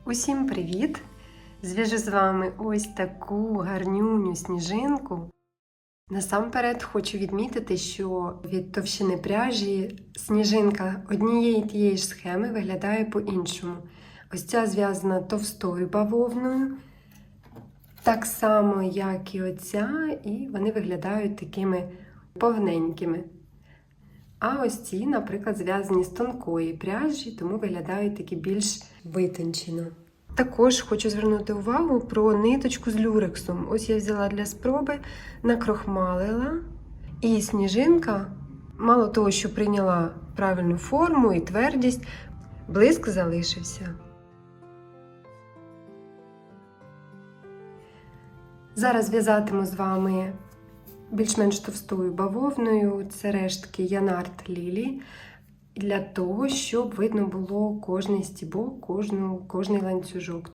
Усім привіт! Зв'яжу з вами ось таку гарнюню сніжинку. Насамперед хочу відмітити, що від товщини пряжі сніжинка однієї тієї ж схеми виглядає по-іншому. Ось ця зв'язана товстою бавовною, так само, як і оця, і вони виглядають такими повненькими. А ось ці, наприклад, зв'язані з тонкої пряжі, тому виглядають такі більш витончено. Також хочу звернути увагу про ниточку з люрексом. Ось я взяла для спроби, накрохмалила, і сніжинка, мало того, що прийняла правильну форму і твердість, блиск залишився. Зараз в'язатиму з вами більш-менш товстою бавовною, це рештки Янарт Лілі, для того, щоб видно було кожний стібок, кожний ланцюжок.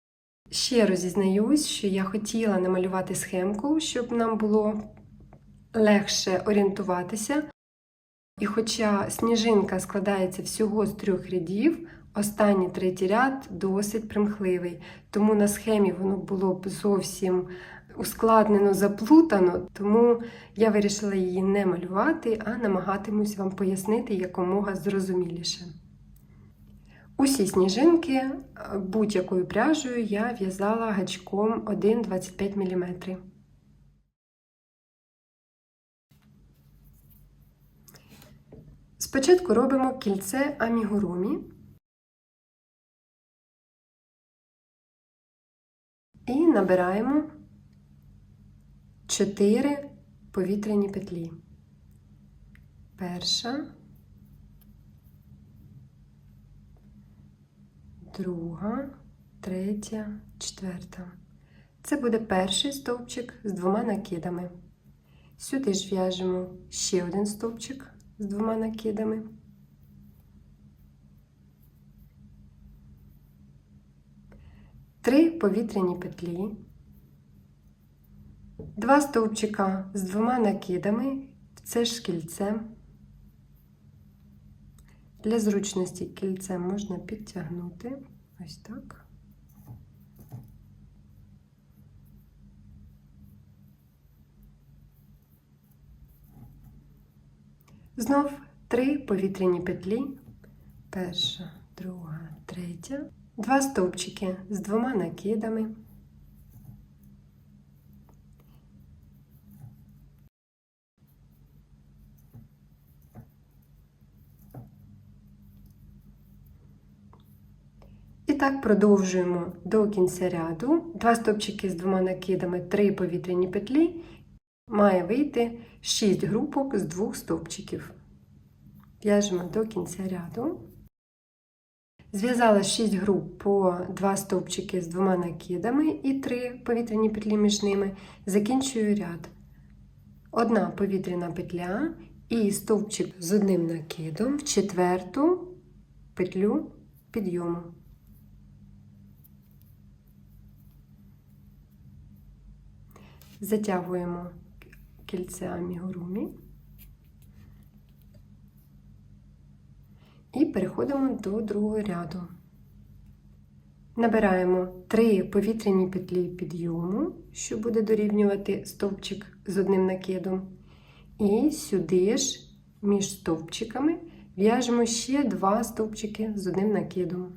Ще розізнаюсь, що я хотіла намалювати схемку, щоб нам було легше орієнтуватися. І хоча сніжинка складається всього з 3 рядів, останній 3-й ряд досить примхливий, тому на схемі воно було б зовсім ускладнено, заплутано, тому я вирішила її не малювати, а намагатимусь вам пояснити якомога зрозуміліше. Усі сніжинки будь-якою пряжею я в'язала гачком 1,25 мм. Спочатку робимо кільце амігурумі і набираємо 4 повітряні петлі. Перша, друга, третя, четверта. Це буде перший стовпчик з 2 накидами. Сюди ж в'яжемо ще 1 стовпчик з 2 накидами. Три повітряні петлі. 2 стовпчика з 2 накидами, це ж кільце. Для зручності кільце можна підтягнути, ось так. Знов 3 повітряні петлі, перша, друга, третя, 2 стовпчики з 2 накидами. І так продовжуємо до кінця ряду. 2 стовпчики з 2 накидами, 3 повітряні петлі. Має вийти 6 групок з 2 стовпчиків. В'яжемо до кінця ряду. Зв'язала 6 груп по 2 стовпчики з 2 накидами і 3 повітряні петлі між ними. Закінчую ряд. 1 повітряна петля і стовпчик з 1 накидом в 4-ту петлю підйому. Затягуємо кільце амігурумі і переходимо до другого ряду. Набираємо 3 повітряні петлі підйому, що буде дорівнювати стовпчик з 1 накидом. І сюди ж між стовпчиками в'яжемо ще 2 стовпчики з 1 накидом.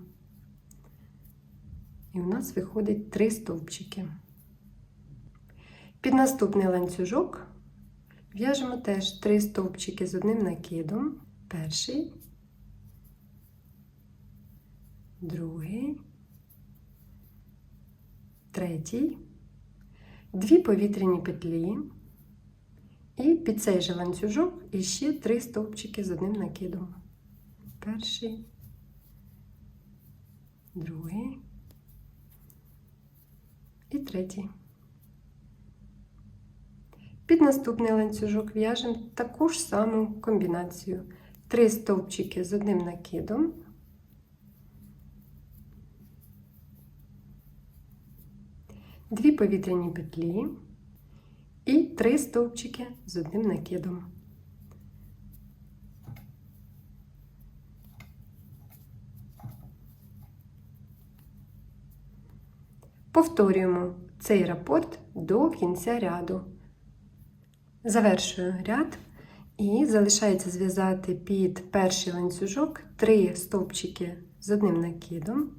І у нас виходить 3 стовпчики. Під наступний ланцюжок в'яжемо теж 3 стовпчики з 1 накидом. Перший, другий, третій, 2 повітряні петлі і під цей же ланцюжок іще 3 стовпчики з 1 накидом. Перший, другий і третій. Під наступний ланцюжок в'яжемо таку ж саму комбінацію. 3 стовпчики з 1 накидом, дві повітряні петлі і 3 стовпчики з 1 накидом. Повторюємо цей рапорт до кінця ряду. Завершую ряд і залишається зв'язати під перший ланцюжок 3 стовпчики з одним накидом.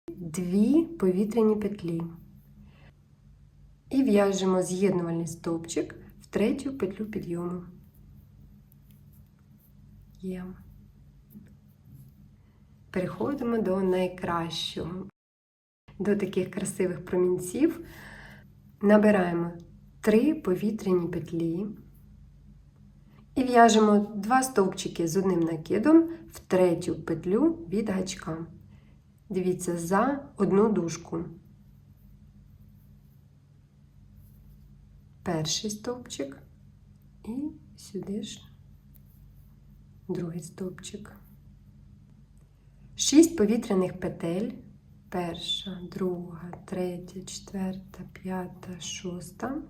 Дві повітряні петлі. І в'яжемо з'єднувальний стовпчик в третю петлю підйому. Є. Переходимо до найкращого. До таких красивих промінців набираємо 3 повітряні петлі і в'яжемо 2 стовпчики з одним накидом в третю петлю від гачка. Дивіться, за одну дужку. Перший стовпчик і сюди ж другий стовпчик. 6 повітряних петель. Перша, друга, третя, четверта, п'ята, шоста.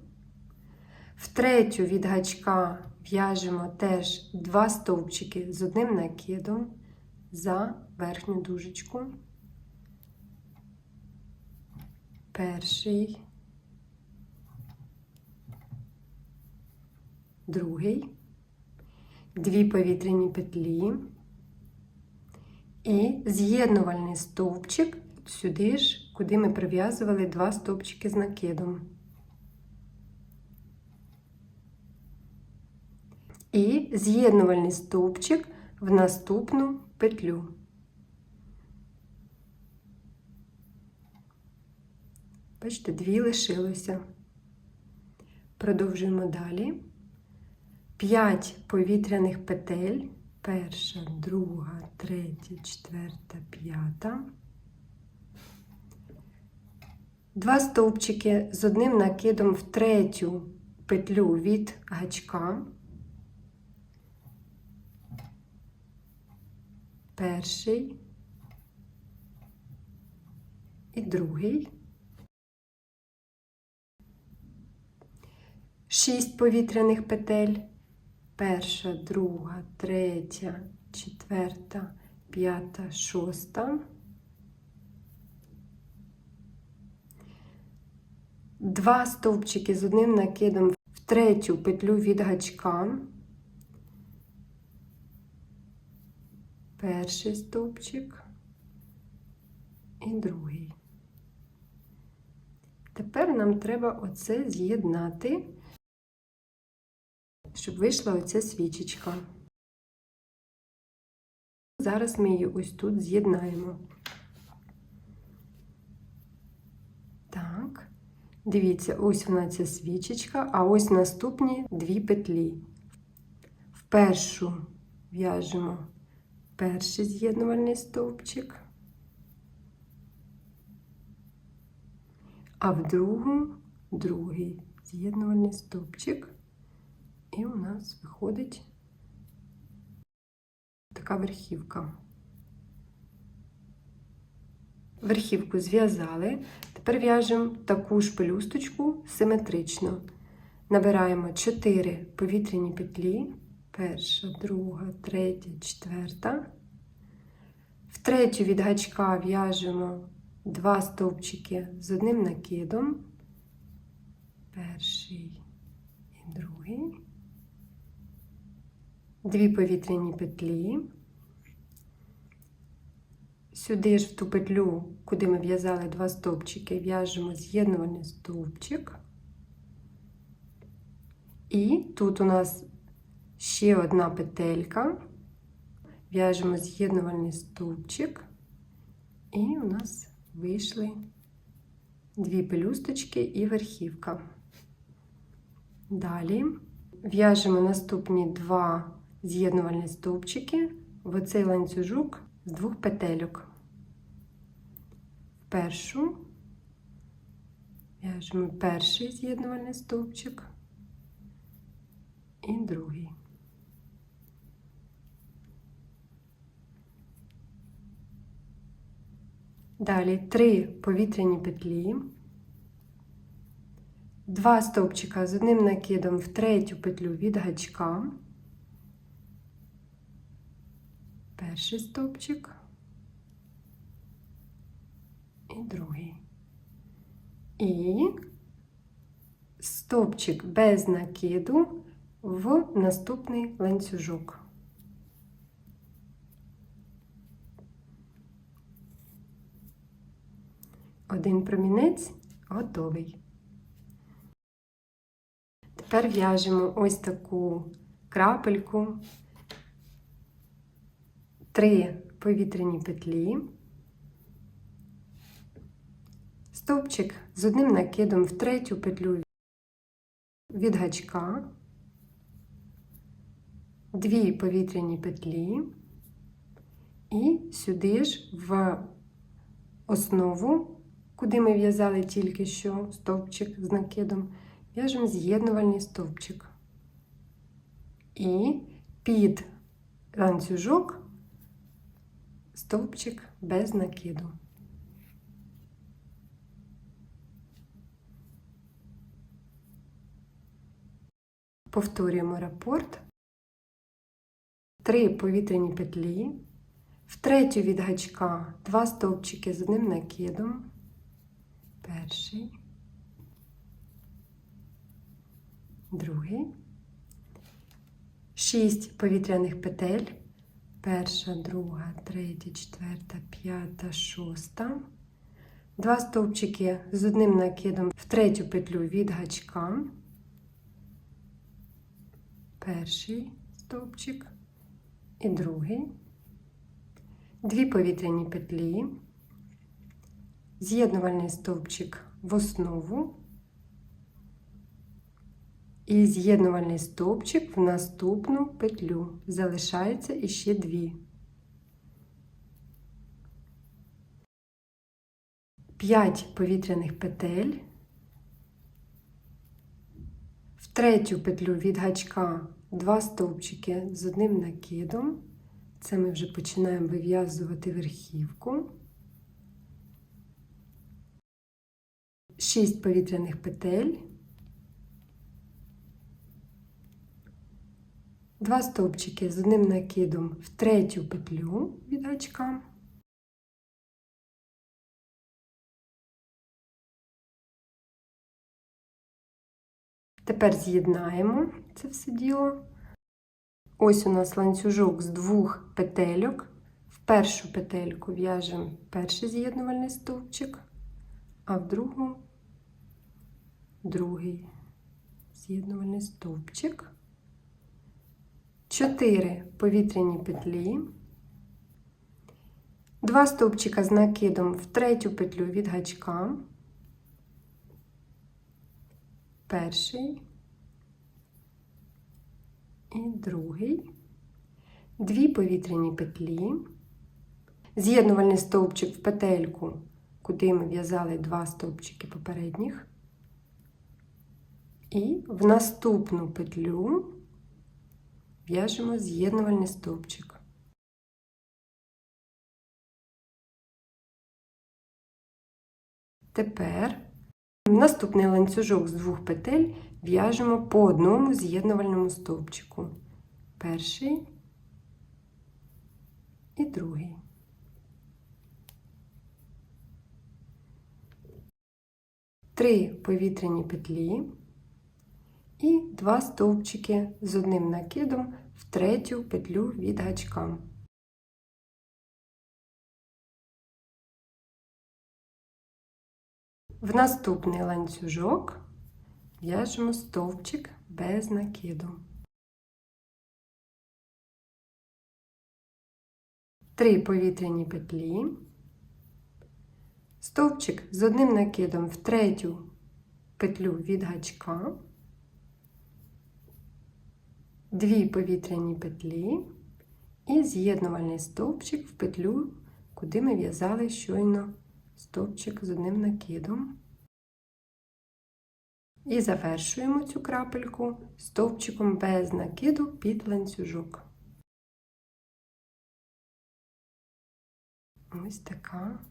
В третю від гачка в'яжемо теж 2 стовпчики з одним накидом за верхню дужечку. Перший, другий, 2 повітряні петлі і з'єднувальний стовпчик сюди ж, куди ми прив'язували 2 стовпчики з накидом. І з'єднувальний стовпчик в наступну петлю. Бачите, 2 лишилося. Продовжуємо далі. 5 повітряних петель. Перша, друга, третя, четверта, п'ята. 2 стовпчики з одним накидом в третю петлю від гачка. Перший і другий. 6 повітряних петель. Перша, друга, третя, четверта, п'ята, шоста. 2 стовпчики з одним накидом в третю петлю від гачка. Перший стовпчик і другий. Тепер нам треба оце з'єднати, щоб вийшла оця свічечка. Зараз ми її ось тут з'єднаємо. Так, дивіться, ось вона ця свічечка, а ось наступні 2 петлі. В першу в'яжемо перший з'єднувальний стовпчик, а в другу другий з'єднувальний стовпчик. І у нас виходить така верхівка. Верхівку зв'язали. Тепер в'яжемо таку ж пелюсточку симетрично. Набираємо 4 повітряні петлі. Перша, друга, третя, четверта. В третю від гачка в'яжемо 2 стовпчики з одним накидом. Перший і другий. 2 повітряні петлі. Сюди ж в ту петлю, куди ми в'язали 2 стовпчики, в'яжемо з'єднувальний стовпчик. І тут у нас ще одна петелька. В'яжемо з'єднувальний стовпчик. І у нас вийшли 2 пелюсточки і верхівка. Далі в'яжемо наступні 2 з'єднувальні стовпчики в оцей ланцюжок з 2 петельок. Першу в'яжемо перший з'єднувальний стовпчик і другий. Далі 3 повітряні петлі, 2 стовпчика з одним накидом в третю петлю від гачка, перший стовпчик і другий. І стовпчик без накиду в наступний ланцюжок. Один промінець готовий. Тепер в'яжемо ось таку крапельку, 3 повітряні петлі, стовпчик з одним накидом в третю петлю від гачка, 2 повітряні петлі і сюди ж в основу, куди ми в'язали тільки що стовпчик з накидом, в'яжемо з'єднувальний стовпчик. І під ланцюжок стовпчик без накиду. Повторюємо рапорт. 3 повітряні петлі, в третю від гачка 2 стовпчики з одним накидом, перший, другий, 6 повітряних петель, перша, друга, третя, четверта, п'ята, шоста, 2 стовпчики з одним накидом в третю петлю від гачка, перший стовпчик і другий, 2 повітряні петлі, з'єднувальний стовпчик в основу і з'єднувальний стовпчик в наступну петлю. Залишається іще 2. 5 повітряних петель, в третю петлю від гачка 2 стовпчики з одним накидом. Це ми вже починаємо вив'язувати верхівку. 6 повітряних петель, 2 стовпчики з одним накидом в третю петлю від гачка. Тепер з'єднаємо це все діло. Ось у нас ланцюжок з 2 петельок. В першу петельку в'яжемо перший з'єднувальний стовпчик, а в другу другий з'єднувальний стовпчик. 4 повітряні петлі, 2 стовпчика з накидом в третю петлю від гачка, перший і другий, 2 повітряні петлі, з'єднувальний стовпчик в петельку, куди ми в'язали 2 стовпчики попередніх, і в наступну петлю в'яжемо з'єднувальний стовпчик. Тепер в наступний ланцюжок з 2 петель в'яжемо по одному з'єднувальному стовпчику. Перший і другий. Три повітряні петлі і 2 стовпчики з одним накидом в третю петлю від гачка. В наступний ланцюжок в'яжемо стовпчик без накиду. 3 повітряні петлі, стовпчик з одним накидом в третю петлю від гачка, 2 повітряні петлі і з'єднувальний стовпчик в петлю, куди ми в'язали щойно стовпчик з одним накидом. І завершуємо цю крапельку стовпчиком без накиду під ланцюжок. Ось така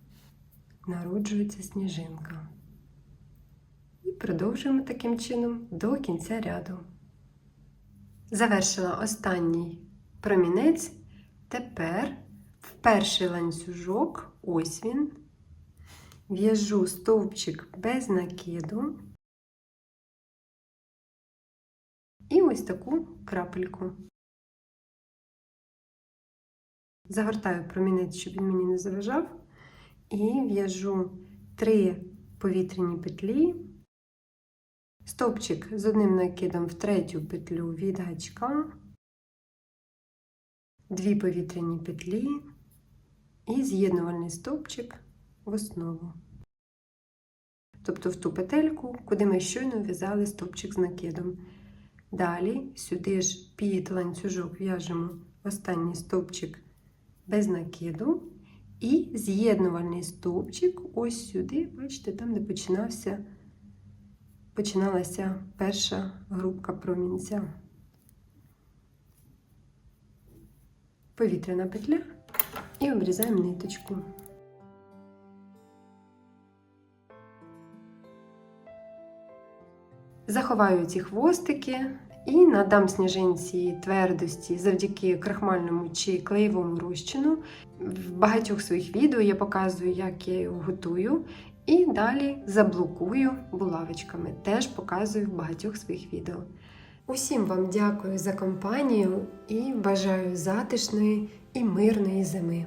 народжується сніжинка. І продовжуємо таким чином до кінця ряду. Завершила останній промінець. Тепер В перший ланцюжок, ось він, в'яжу стовпчик без накиду і ось таку крапельку. Загортаю промінець, щоб він мені не заважав, і в'яжу 3 повітряні петлі, стовпчик з одним накидом в третю петлю від гачка, 2 повітряні петлі і з'єднувальний стовпчик в основу. Тобто в ту петельку, куди ми щойно в'язали стовпчик з накидом. Далі сюди ж під ланцюжок в'яжемо останній стовпчик без накиду і з'єднувальний стовпчик ось сюди, бачите, там, де починалася перша грубка промінця. Повітряна петля і обрізаємо ниточку. Заховаю ці хвостики і надам сніжинці твердості завдяки крахмальному чи клеєвому розчину. В багатьох своїх відео я показую, як я його готую, і далі заблокую булавочками. Теж показую в багатьох своїх відео. Усім вам дякую за компанію і бажаю затишної і мирної зими.